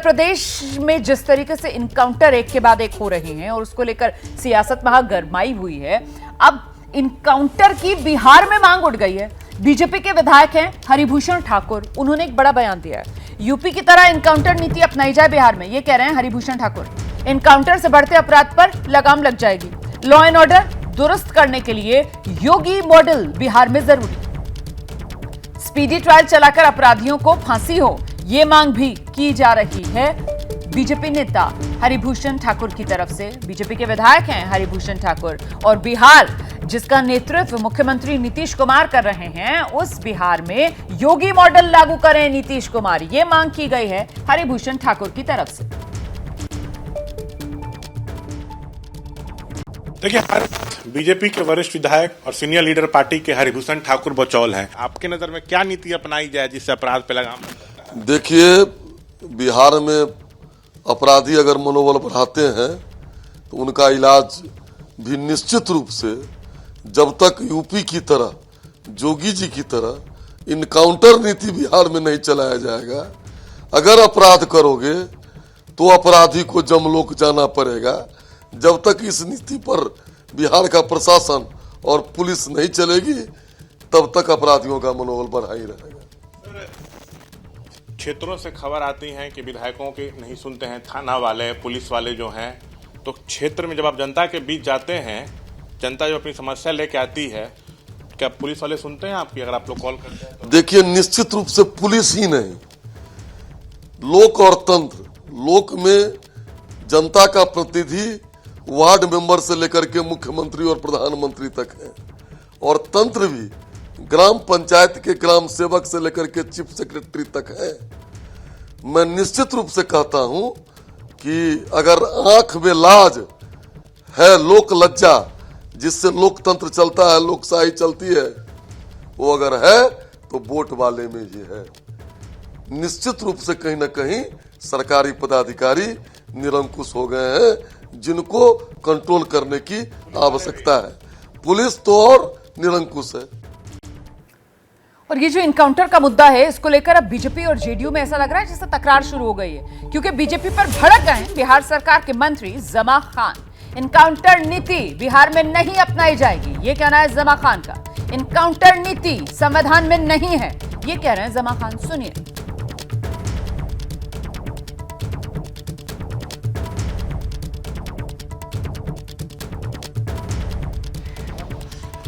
प्रदेश में जिस तरीके से इनकाउंटर एक के बाद एक हो रहे हैं और उसको लेकर सियासत वहां गरमाई हुई है, अब इनकाउंटर की बिहार में मांग उठ गई है। बीजेपी के विधायक हैं हरिभूषण ठाकुर, उन्होंने एक बड़ा बयान दिया है। यूपी की तरह इनकाउंटर नीति अपनाई जाए बिहार में, ये कह रहे हैं हरिभूषण ठाकुर। इनकाउंटर से बढ़ते अपराध पर लगाम लग जाएगी। लॉ एंड ऑर्डर दुरुस्त करने के लिए योगी मॉडल बिहार में जरूरी। स्पीडी ट्रायल चलाकर अपराधियों को फांसी हो, ये मांग भी की जा रही है बीजेपी नेता हरिभूषण ठाकुर की तरफ से। बीजेपी के विधायक हैं हरिभूषण ठाकुर और बिहार जिसका नेतृत्व मुख्यमंत्री नीतीश कुमार कर रहे हैं, उस बिहार में योगी मॉडल लागू करें नीतीश कुमार, ये मांग की गई है हरिभूषण ठाकुर की तरफ से। देखिए, बीजेपी के वरिष्ठ विधायक और सीनियर लीडर पार्टी के हरिभूषण ठाकुर बचौल हैं। आपके नजर में क्या नीति अपनाई जाए जिससे अपराध पे लगाम? देखिए, बिहार में अपराधी अगर मनोबल बढ़ाते हैं तो उनका इलाज भी निश्चित रूप से, जब तक यूपी की तरह, जोगी जी की तरह इनकाउंटर नीति बिहार में नहीं चलाया जाएगा। अगर अपराध करोगे तो अपराधी को जमलोक जाना पड़ेगा। जब तक इस नीति पर बिहार का प्रशासन और पुलिस नहीं चलेगी, तब तक अपराधियों का मनोबल बढ़ा ही रहेगा। क्षेत्रों से खबर आती है कि विधायकों के नहीं सुनते हैं थाना वाले, पुलिस वाले जो हैं। तो क्षेत्र में जब आप जनता के बीच जाते हैं, जनता जो अपनी समस्या लेके आती है, क्या पुलिस वाले सुनते हैं आपकी अगर आप लोग कॉल करते हैं तो? देखिए, निश्चित रूप से पुलिस ही नहीं, लोक और तंत्र, लोक में जनता का प्रतिनिधि वार्ड मेंबर से लेकर के मुख्यमंत्री और प्रधानमंत्री तक है, और तंत्र भी ग्राम पंचायत के ग्राम सेवक से लेकर के चीफ सेक्रेटरी तक है। मैं निश्चित रूप से कहता हूं कि अगर आंख में लाज है, लोक लज्जा जिससे लोकतंत्र चलता है, लोकशाही चलती है, वो अगर है तो वोट वाले में ही है। निश्चित रूप से कहीं ना कहीं सरकारी पदाधिकारी निरंकुश हो गए हैं, जिनको कंट्रोल करने की आवश्यकता है। पुलिस तो और निरंकुश है। और ये जो इनकाउंटर का मुद्दा है, इसको लेकर अब बीजेपी और जेडीयू में ऐसा लग रहा है जैसे तकरार शुरू हो गई है, क्योंकि बीजेपी पर भड़क गए बिहार सरकार के मंत्री जमा खान। इनकाउंटर नीति बिहार में नहीं अपनाई जाएगी, ये कहना है जमा खान का। इनकाउंटर नीति संविधान में नहीं है, ये कह रहे हैं जमा खान। सुनिए।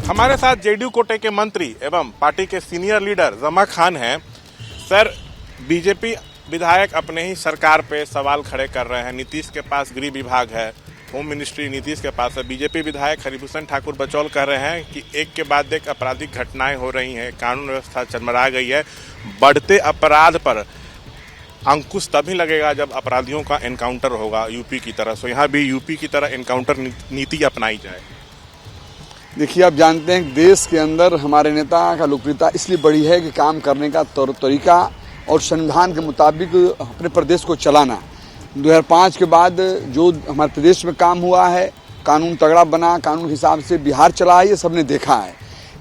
हमारे साथ जेडीयू कोटे के मंत्री एवं पार्टी के सीनियर लीडर जमा खान हैं। सर, बीजेपी विधायक अपने ही सरकार पे सवाल खड़े कर रहे हैं। नीतीश के पास गृह विभाग है, होम मिनिस्ट्री नीतीश के पास है। बीजेपी विधायक हरिभूषण ठाकुर बचौल कह रहे हैं कि एक के बाद एक आपराधिक घटनाएं हो रही हैं, कानून व्यवस्था चरमरा गई है। बढ़ते अपराध पर अंकुश तभी लगेगा जब अपराधियों का एनकाउंटर होगा यूपी की तरह। सो यहाँ भी यूपी की तरह एनकाउंटर नीति अपनाई जाए। देखिए, आप जानते हैं देश के अंदर हमारे नेता का लोकप्रियता इसलिए बढ़ी है कि काम करने का तौर तरीका और संविधान के मुताबिक अपने प्रदेश को चलाना। 2005 के बाद जो हमारे प्रदेश में काम हुआ है, कानून तगड़ा बना, कानून के हिसाब से बिहार चला है, ये सबने देखा है।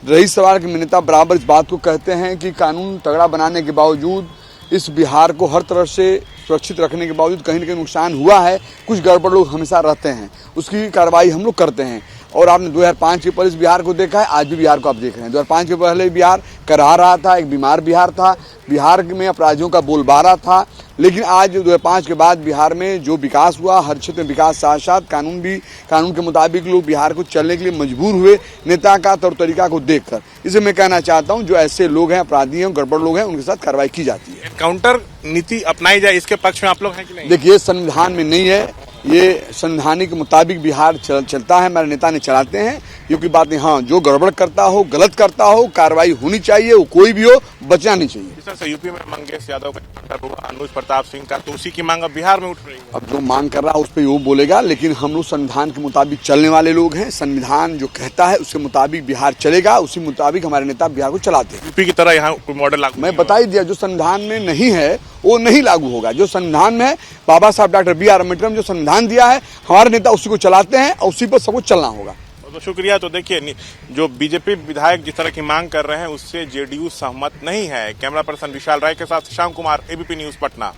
रही सवाल कि नेता बराबर इस बात को कहते हैं कि कानून तगड़ा बनाने के बावजूद इस बिहार को हर तरह से सुरक्षित रखने के बावजूद कहीं न कहीं नुकसान हुआ है। कुछ गड़बड़ लोग हमेशा रहते हैं, उसकी कार्रवाई हम लोग करते हैं। और आपने 2005 के पहले इस बिहार को देखा है, आज भी बिहार को आप देख रहे हैं। 2005 के पहले बिहार करा रहा था, एक बीमार बिहार था, बिहार में अपराधियों का बोलबाला था। लेकिन आज 2005 के बाद बिहार में जो विकास हुआ, हर क्षेत्र में विकास, साथ साथ कानून के मुताबिक लोग बिहार को चलने के लिए मजबूर हुए नेता का तौर तरीका को देखकर। इसे मैं कहना चाहता हूं, जो ऐसे लोग हैं, अपराधी हैं, गड़बड़ लोग हैं, उनके साथ कार्रवाई की जाती है। एनकाउंटर नीति अपनाई जाए, इसके पक्ष में आप लोग हैं कि नहीं? देखिए, संविधान में नहीं है, ये संवैधानिक के मुताबिक बिहार चलता है, हमारे नेता ने चलाते हैं। ये कोई बात नहीं। हाँ, जो गड़बड़ करता हो, गलत करता हो, कार्रवाई होनी चाहिए, वो कोई भी हो, बचना नहीं चाहिए। सर, यूपी में मंगेश यादव, अनुज प्रताप सिंह का, तो उसी की मांग अब बिहार में उठ रही है। अब जो मांग कर रहा है उस पर वो बोलेगा, लेकिन हम लोग संविधान के मुताबिक चलने वाले लोग हैं। संविधान जो कहता है उसके मुताबिक बिहार चलेगा, उसी मुताबिक हमारे नेता बिहार को चलाते हैं। यूपी की तरह यहाँ कोई मॉडल लागू मैं बता ही दिया, जो संविधान में नहीं है वो नहीं लागू होगा। जो संविधान में है, बाबा साहब डॉक्टर बी.आर. अम्बेडकर ने जो संविधान दिया है, हमारे नेता उसी को चलाते हैं और उसी पर सबको चलना होगा। तो शुक्रिया। तो देखिए, जो बीजेपी विधायक जिस तरह की मांग कर रहे हैं उससे जेडीयू सहमत नहीं है। कैमरा पर्सन विशाल राय के साथ श्याम कुमार, एबीपी न्यूज, पटना।